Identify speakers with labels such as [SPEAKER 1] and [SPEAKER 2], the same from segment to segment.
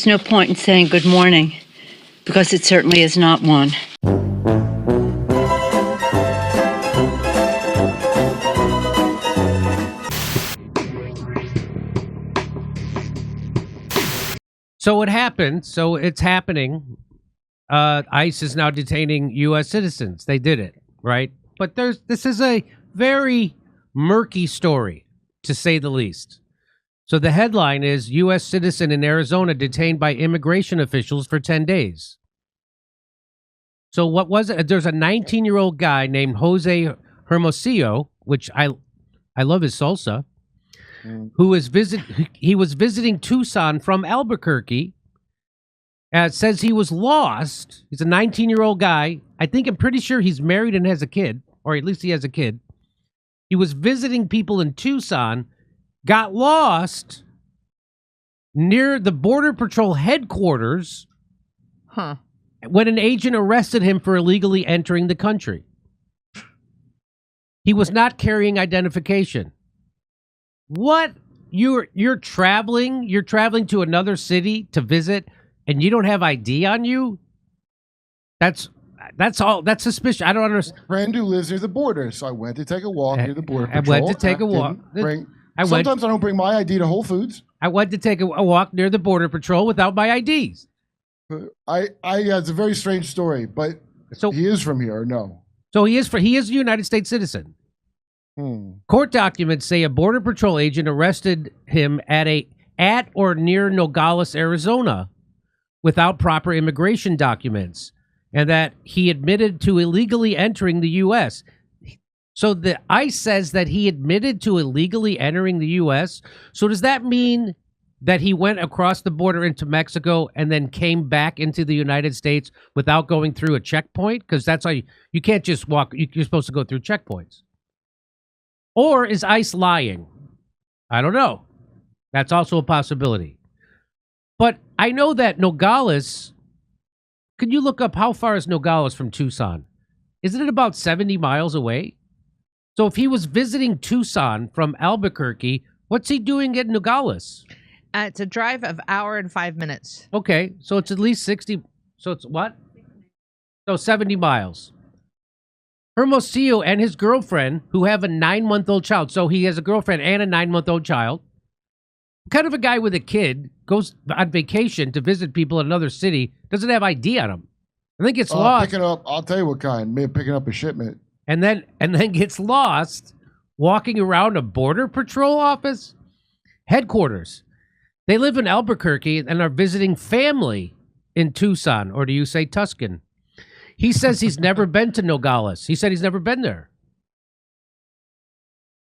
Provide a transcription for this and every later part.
[SPEAKER 1] There's no point in saying good morning, because it certainly is not one.
[SPEAKER 2] So it happened. So it's happening. ICE is now detaining U.S. citizens. They did it, right? But this is a very murky story, to say the least. So the headline is U.S. citizen in Arizona detained by immigration officials for 10 days. So what was it? There's a 19-year-old guy named Jose Hermosillo, which I love his salsa, who was visiting Tucson from Albuquerque. It says he was lost. He's a 19-year-old guy. I'm pretty sure he's married and has a kid, or at least he has a kid. He was visiting people in Tucson, got lost near the Border Patrol headquarters when an agent arrested him for illegally entering the country. He was not carrying identification. What? You're traveling to another city to visit and you don't have ID on you? That's all. That's suspicious. I don't understand.
[SPEAKER 3] Friend who lives near the border, so I went to take a walk near the border patrol.
[SPEAKER 2] I went to take a walk.
[SPEAKER 3] Sometimes I don't bring my ID to Whole Foods.
[SPEAKER 2] I went to take a walk near the border patrol without my IDs.
[SPEAKER 3] It's a very strange story, but so he is from here, or no?
[SPEAKER 2] So he is a United States citizen. Court documents say a border patrol agent arrested him at or near Nogales, Arizona, without proper immigration documents, and that he admitted to illegally entering the U.S. So the ICE says that he admitted to illegally entering the U.S. So does that mean that he went across the border into Mexico and then came back into the United States without going through a checkpoint? Because that's how you can't just walk. You're supposed to go through checkpoints. Or is ICE lying? I don't know. That's also a possibility. But I know that Nogales, could you look up how far is Nogales from Tucson? Isn't it about 70 miles away? So if he was visiting Tucson from Albuquerque, what's he doing at Nogales?
[SPEAKER 4] It's a drive of hour and 5 minutes.
[SPEAKER 2] Okay, so it's at least 60. So it's what? So 70 miles. Hermosillo and his girlfriend, who have a 9-month-old child. So he has a girlfriend and a 9-month-old child. Kind of a guy with a kid, goes on vacation to visit people in another city, doesn't have ID on him. I think it's lost.
[SPEAKER 3] Picking up, I'll tell you what kind. Maybe picking up a shipment.
[SPEAKER 2] And then gets lost walking around a border patrol office headquarters. They live in Albuquerque and are visiting family in Tucson, or do you say Tuscan? He says he's never been to Nogales. He said he's never been there.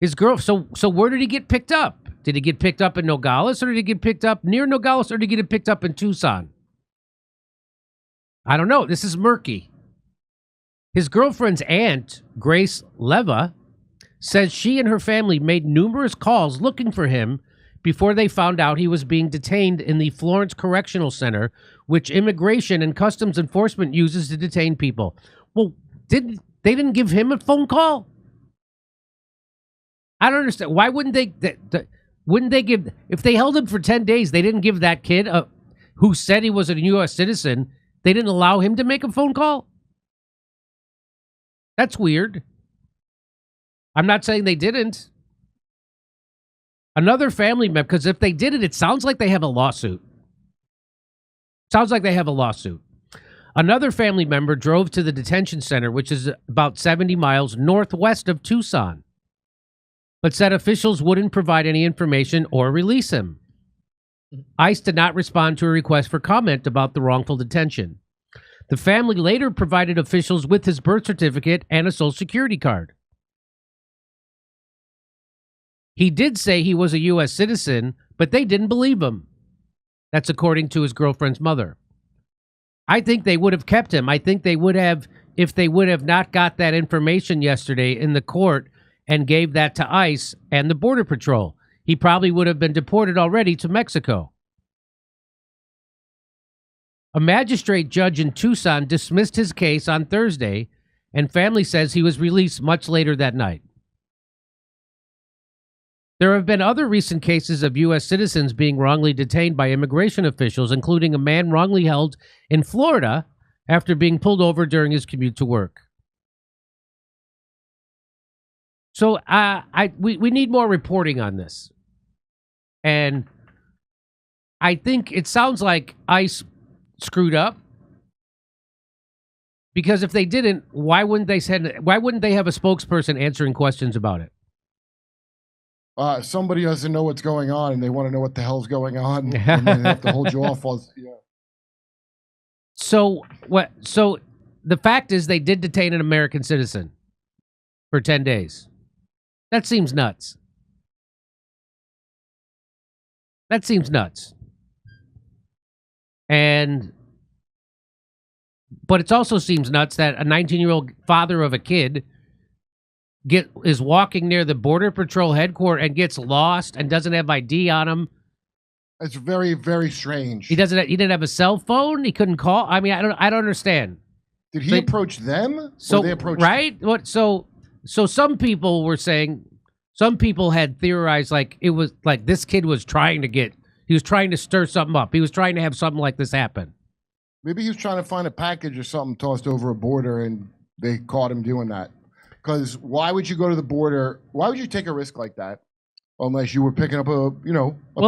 [SPEAKER 2] His girl. So where did he get picked up? Did he get picked up in Nogales, or did he get picked up near Nogales, or did he get picked up in Tucson? I don't know. This is murky. His girlfriend's aunt, Grace Leva, says she and her family made numerous calls looking for him before they found out he was being detained in the Florence Correctional Center, which Immigration and Customs Enforcement uses to detain people. Well, they didn't give him a phone call? I don't understand. Why wouldn't they give, if they held him for 10 days, they didn't give that kid who said he was a U.S. citizen, they didn't allow him to make a phone call? That's weird. I'm not saying they didn't. Another family member, because if they did it, it sounds like they have a lawsuit. Sounds like they have a lawsuit. Another family member drove to the detention center, which is about 70 miles northwest of Tucson, but said officials wouldn't provide any information or release him. ICE did not respond to a request for comment about the wrongful detention. The family later provided officials with his birth certificate and a Social Security card. He did say he was a U.S. citizen, but they didn't believe him. That's according to his girlfriend's mother. I think they would have kept him. I think they would have, if they would have not got that information yesterday in the court and gave that to ICE and the Border Patrol. He probably would have been deported already to Mexico. A magistrate judge in Tucson dismissed his case on Thursday, and family says he was released much later that night. There have been other recent cases of U.S. citizens being wrongly detained by immigration officials, including a man wrongly held in Florida after being pulled over during his commute to work. So we need more reporting on this. And I think it sounds like ICE screwed up. Because if they didn't, why wouldn't they have a spokesperson answering questions about it?
[SPEAKER 3] Somebody doesn't know what's going on, and they want to know what the hell's going on, and then they have to hold you off.
[SPEAKER 2] So what? So the fact is, they did detain an American citizen for 10 days. That seems nuts. That seems nuts. But it also seems nuts that a 19-year-old father of a kid is walking near the Border Patrol headquarters and gets lost and doesn't have ID on him.
[SPEAKER 3] It's very, very strange.
[SPEAKER 2] He didn't have a cell phone. He couldn't call. I mean, I don't understand.
[SPEAKER 3] Did he approach them?
[SPEAKER 2] So
[SPEAKER 3] or they approached
[SPEAKER 2] right.
[SPEAKER 3] him?
[SPEAKER 2] What? So some people were saying, some people had theorized like it was like this kid was trying to stir something up. He was trying to have something like this happen.
[SPEAKER 3] Maybe he was trying to find a package or something tossed over a border, and they caught him doing that. Because why would you go to the border? Why would you take a risk like that, unless you were picking up a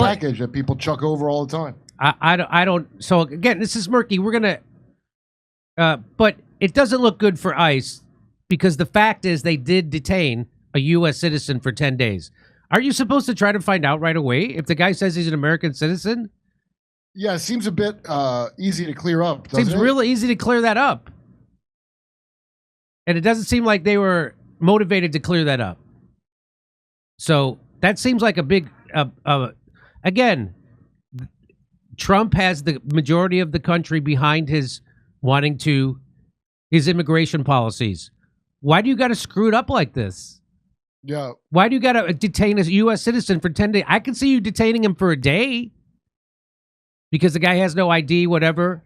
[SPEAKER 3] package that people chuck over all the time?
[SPEAKER 2] I don't. So again, this is murky. We're gonna, but it doesn't look good for ICE because the fact is they did detain a U.S. citizen for 10 days. Are you supposed to try to find out right away if the guy says he's an American citizen?
[SPEAKER 3] Yeah, it seems a bit easy to clear up.
[SPEAKER 2] Seems real easy to clear that up. And it doesn't seem like they were motivated to clear that up. So that seems like a big, again, Trump has the majority of the country behind his immigration policies. Why do you got to screw it up like this?
[SPEAKER 3] Yeah.
[SPEAKER 2] Why do you got to detain a U.S. citizen for 10 days? I can see you detaining him for a day because the guy has no ID, whatever.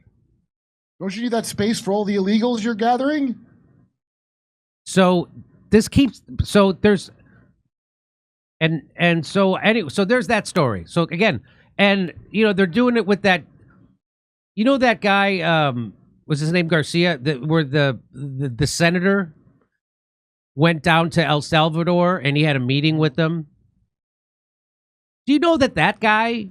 [SPEAKER 3] Don't you need that space for all the illegals you're gathering?
[SPEAKER 2] So this keeps, so there's, and so anyway, so there's that story. So again, and they're doing it with that, that guy, was his name Garcia, where the senator went down to El Salvador and he had a meeting with them. Do you know that guy,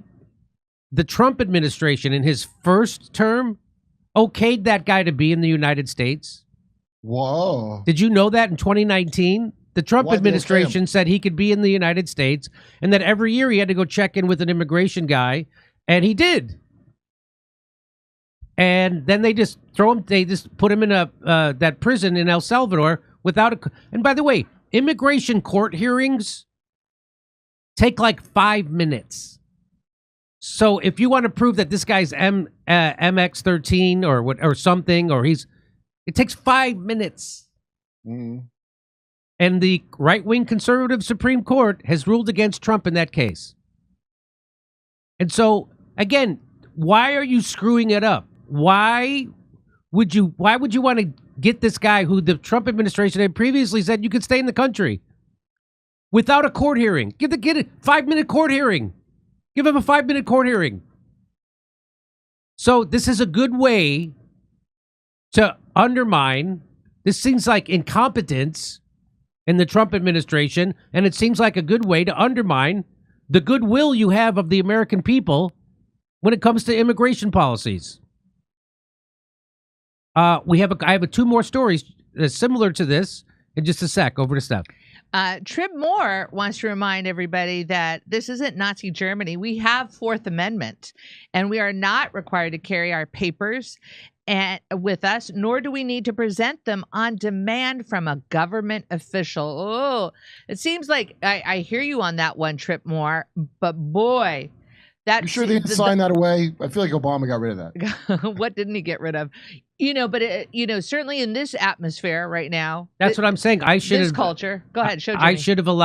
[SPEAKER 2] the Trump administration in his first term, okayed that guy to be in the United States?
[SPEAKER 3] Whoa.
[SPEAKER 2] Did you know that in 2019? The Trump administration said he could be in the United States and that every year he had to go check in with an immigration guy, and he did. And then they just put him in that prison in El Salvador without and by the way, immigration court hearings take like 5 minutes. So if you want to prove that this guy's MX-13 or something, or it takes 5 minutes.
[SPEAKER 3] Mm-hmm.
[SPEAKER 2] And the right-wing conservative Supreme Court has ruled against Trump in that case. And so, again, why are you screwing it up? Why would you want to get this guy who the Trump administration had previously said you could stay in the country without a court hearing? Get a 5-minute court hearing. Give him a 5-minute court hearing. So this is a good way to undermine. This seems like incompetence in the Trump administration, and it seems like a good way to undermine the goodwill you have of the American people when it comes to immigration policies. I have 2 more stories similar to this in just a sec. Over to Steph.
[SPEAKER 4] Trip Moore wants to remind everybody that this isn't Nazi Germany. We have Fourth Amendment, and we are not required to carry our papers with us, nor do we need to present them on demand from a government official. Oh, it seems like I hear you on that one, Trip Moore, but boy,
[SPEAKER 3] you sure they didn't sign that away? I feel like Obama got rid of that.
[SPEAKER 4] What didn't he get rid of? But certainly in this atmosphere right now.
[SPEAKER 2] That's what I'm saying. I should have
[SPEAKER 4] culture. Go ahead, show Jimmy.
[SPEAKER 2] I should have allowed